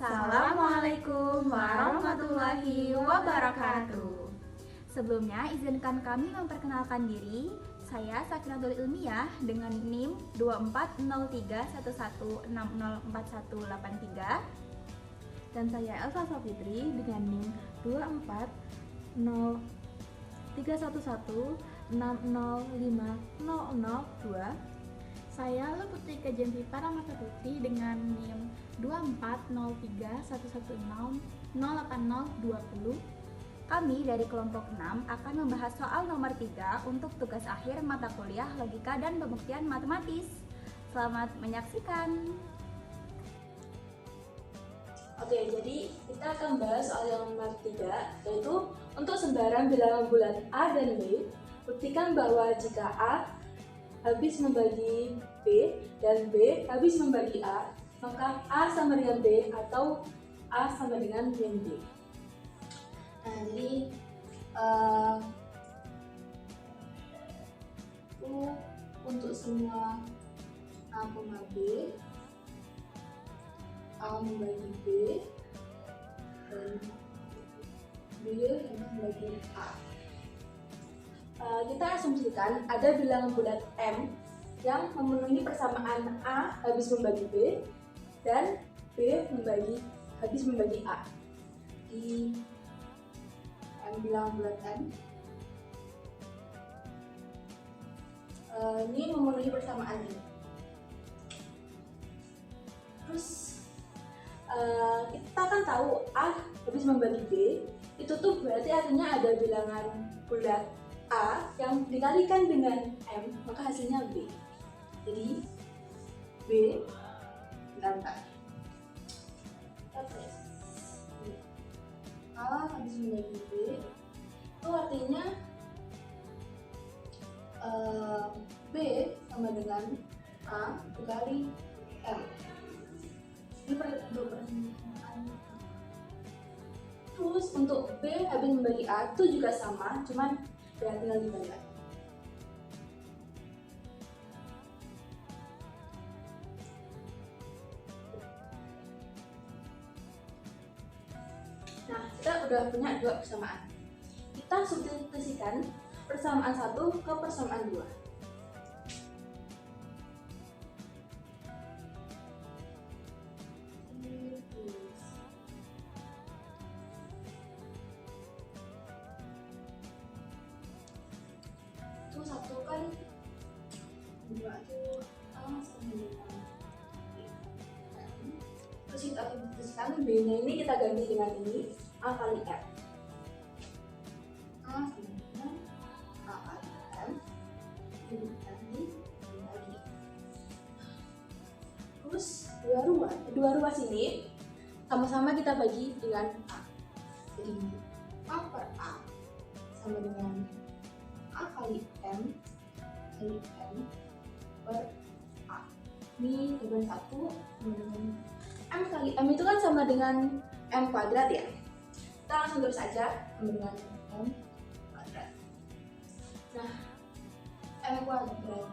Assalamualaikum warahmatullahi wabarakatuh. Sebelumnya izinkan kami memperkenalkan diri. Saya Sakinatul Ilmiah dengan NIM 240311604183 dan saya Elsa Safitri dengan NIM 240311605002. Saya Luputri Kejenti Paramata Putri dengan NIM 240311608020. Kami dari kelompok 6 akan membahas soal nomor 3 untuk tugas akhir mata kuliah logika dan pembuktian matematis. Selamat menyaksikan. Oke, jadi kita akan bahas soal yang nomor 3, yaitu untuk sembarang bilangan bulat A dan B, buktikan bahwa jika A habis membagi B dan B habis membagi A, maka A sama dengan B atau A sama dengan min B. Nah, jadi untuk semua A, B, A membagi B dan B membagi A. Kita asumsikan ada bilangan bulat M yang memenuhi persamaan A habis membagi B dan B habis membagi A. Di M bilangan bulat M ini memenuhi persamaan ini. Terus kita kan tahu A habis membagi B, itu tuh berarti artinya ada bilangan bulat A yang dikalikan dengan M, maka hasilnya B. Jadi B ditambah A habis membagi B, itu artinya B sama dengan A dikali M. Ini persamaan. Terus untuk B habis membagi A itu juga sama, cuman ya tinggal dibalik. Nah, kita udah punya dua persamaan. Kita substitusikan persamaan 1 ke persamaan 2. Itu 1 kan 2 itu A sama dengan B. Terus kita substitusikan B-nya ini kita ganti dengan ini A kali M. A sama dengan A kali M dibagi. Terus dua ruas ini sama-sama kita bagi dengan A. Jadi A per A sama dengan A kali M per A. Ini dengan 1 sama dengan M kali M itu kan sama dengan M kuadrat ya. Kita langsung tulis saja sama dengan M kuadrat. Nah, M kuadrat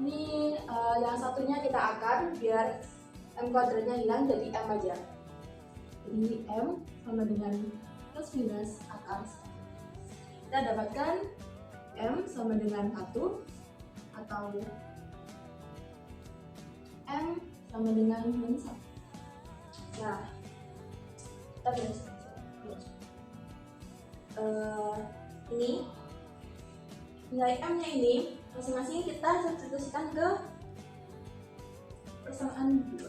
ini yang satunya kita akar biar M kuadratnya hilang, jadi M aja. Jadi M sama dengan plus minus akar 1. Kita dapatkan M sama dengan 1 atau M sama dengan min 1. Nah, kita tulis ini nilai M nya ini masing-masing kita substitusikan ke persamaan 2.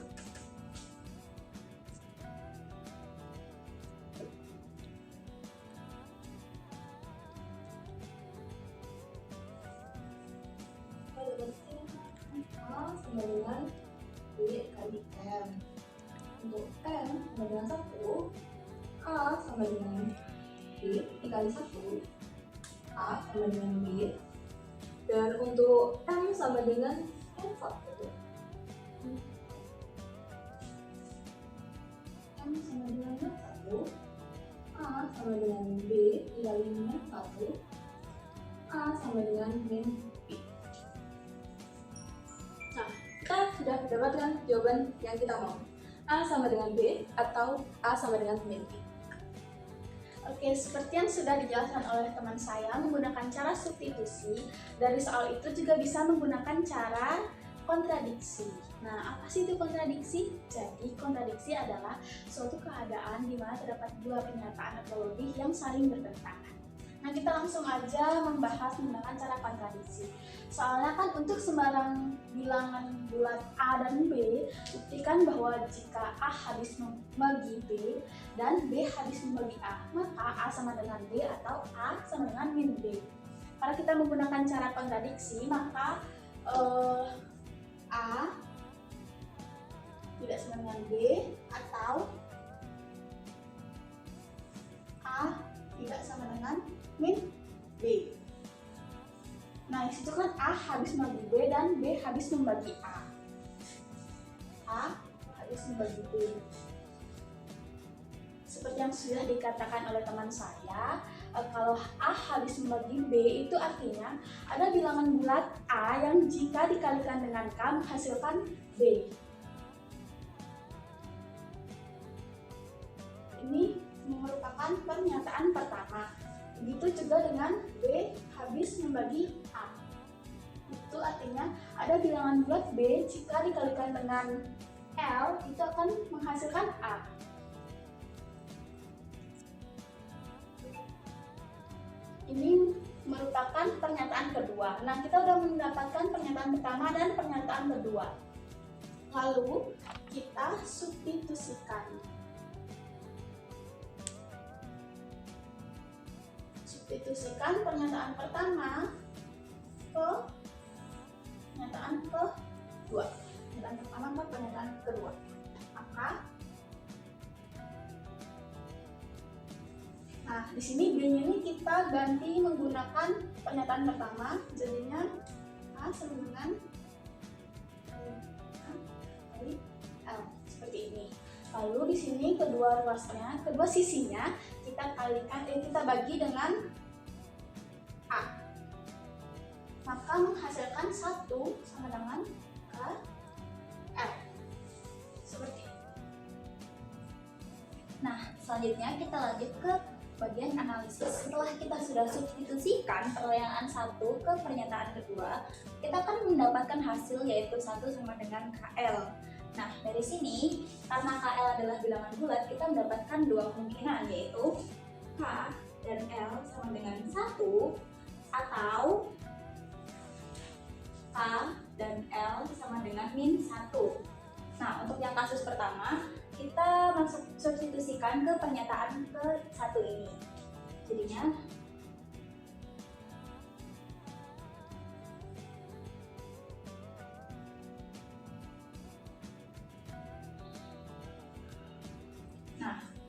A sama dengan B kali M. Untuk M sama dengan 1, A sama dengan B dikali 1, A sama dengan B. Dan untuk M sama dengan M1, M sama dengan M1, A sama dengan B dikali min 1, A sama dengan min B. Nah, kita sudah mendapatkan jawaban yang kita mau. A sama dengan B atau A sama dengan min B. Oke, seperti yang sudah dijelaskan oleh teman saya, menggunakan cara substitusi dari soal itu juga bisa menggunakan cara kontradiksi. Nah, apa sih itu kontradiksi? Jadi, kontradiksi adalah suatu keadaan di mana terdapat dua pernyataan atau lebih yang saling bertentangan. Nah, kita langsung aja membahas menggunakan cara kontradiksi. Soalnya kan untuk sembarang bilangan bulat A dan B, buktikan bahwa jika A habis membagi B dan B habis membagi A, maka A sama dengan B atau A sama dengan min B. Karena kita menggunakan cara kontradiksi, maka A tidak sama dengan B atau A tidak sama dengan min B. Nah, disitu kan A habis membagi B dan B habis membagi A. A habis membagi B. Seperti yang sudah dikatakan oleh teman saya, kalau A habis membagi B itu artinya ada bilangan bulat A yang jika dikalikan dengan K menghasilkan B. Ini merupakan pernyataan pertama. Begitu juga dengan B habis membagi A. Itu artinya ada bilangan bulat B jika dikalikan dengan L itu akan menghasilkan A. Ini merupakan pernyataan kedua. Nah, kita sudah mendapatkan pernyataan pertama dan pernyataan kedua. Lalu kita substitusikan. Substitusikan pernyataan pertama ke pernyataan kedua. Pernyataan pertama ke pernyataan kedua. Maka di sini B-nya ini kita ganti menggunakan pernyataan pertama, jadinya A sama dengan L seperti ini. Lalu di sini kedua ruasnya, kedua sisinya kita bagi dengan A. Maka menghasilkan 1 sama dengan L. Seperti ini. Nah, selanjutnya kita lanjut ke bagian analisis. Setelah kita sudah substitusikan pernyataan 1 ke pernyataan kedua, kita akan mendapatkan hasil yaitu 1 sama dengan KL. Nah, dari sini karena KL adalah bilangan bulat, kita mendapatkan dua kemungkinan yaitu K dan L sama dengan 1 atau K dan L sama dengan min 1. Nah, untuk yang kasus pertama, kita masuk substitusikan ke pernyataan ke-1 ini. Jadinya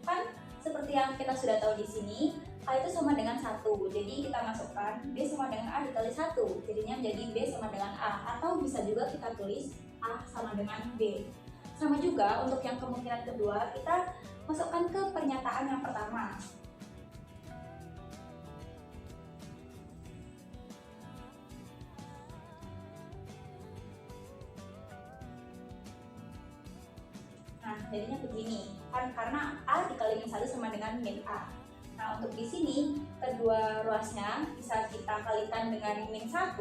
kan seperti yang kita sudah tahu di sini, K itu sama dengan 1. Jadi kita masukkan B sama dengan A dikali 1. Jadinya menjadi B sama dengan A. Atau bisa juga kita tulis A sama dengan B. Sama juga untuk yang kemungkinan kedua, kita masukkan ke pernyataan yang pertama. Nah, jadinya begini, kan karena A dikali min 1 sama dengan min A. Nah, untuk di sini, kedua ruasnya bisa kita kalikan dengan min 1,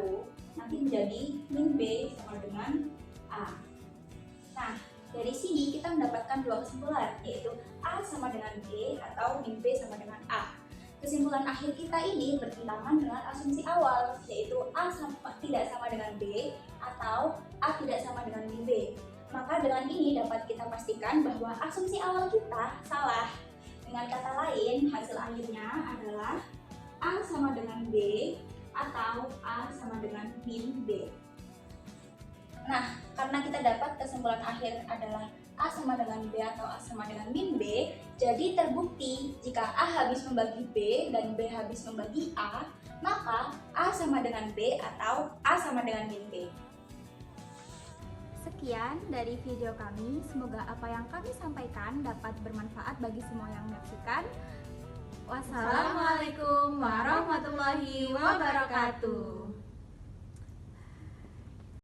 nanti menjadi min B sama dengan A. Nah, dari sini kita mendapatkan dua kesimpulan, yaitu A sama dengan B atau min B sama dengan A. Kesimpulan akhir kita ini bertentangan dengan asumsi awal, yaitu A tidak sama dengan B atau A tidak sama dengan min B. Maka dengan ini dapat kita pastikan bahwa asumsi awal kita salah. Dengan kata lain, hasil akhirnya adalah A sama dengan B atau A sama dengan min B. Nah, karena kita dapat kesimpulan akhir adalah A sama dengan B atau A sama dengan min B, jadi terbukti jika A habis membagi B dan B habis membagi A, maka A sama dengan B atau A sama dengan min B. Sekian dari video kami, semoga apa yang kami sampaikan dapat bermanfaat bagi semua yang menyaksikan. Wassalamualaikum warahmatullahi wabarakatuh.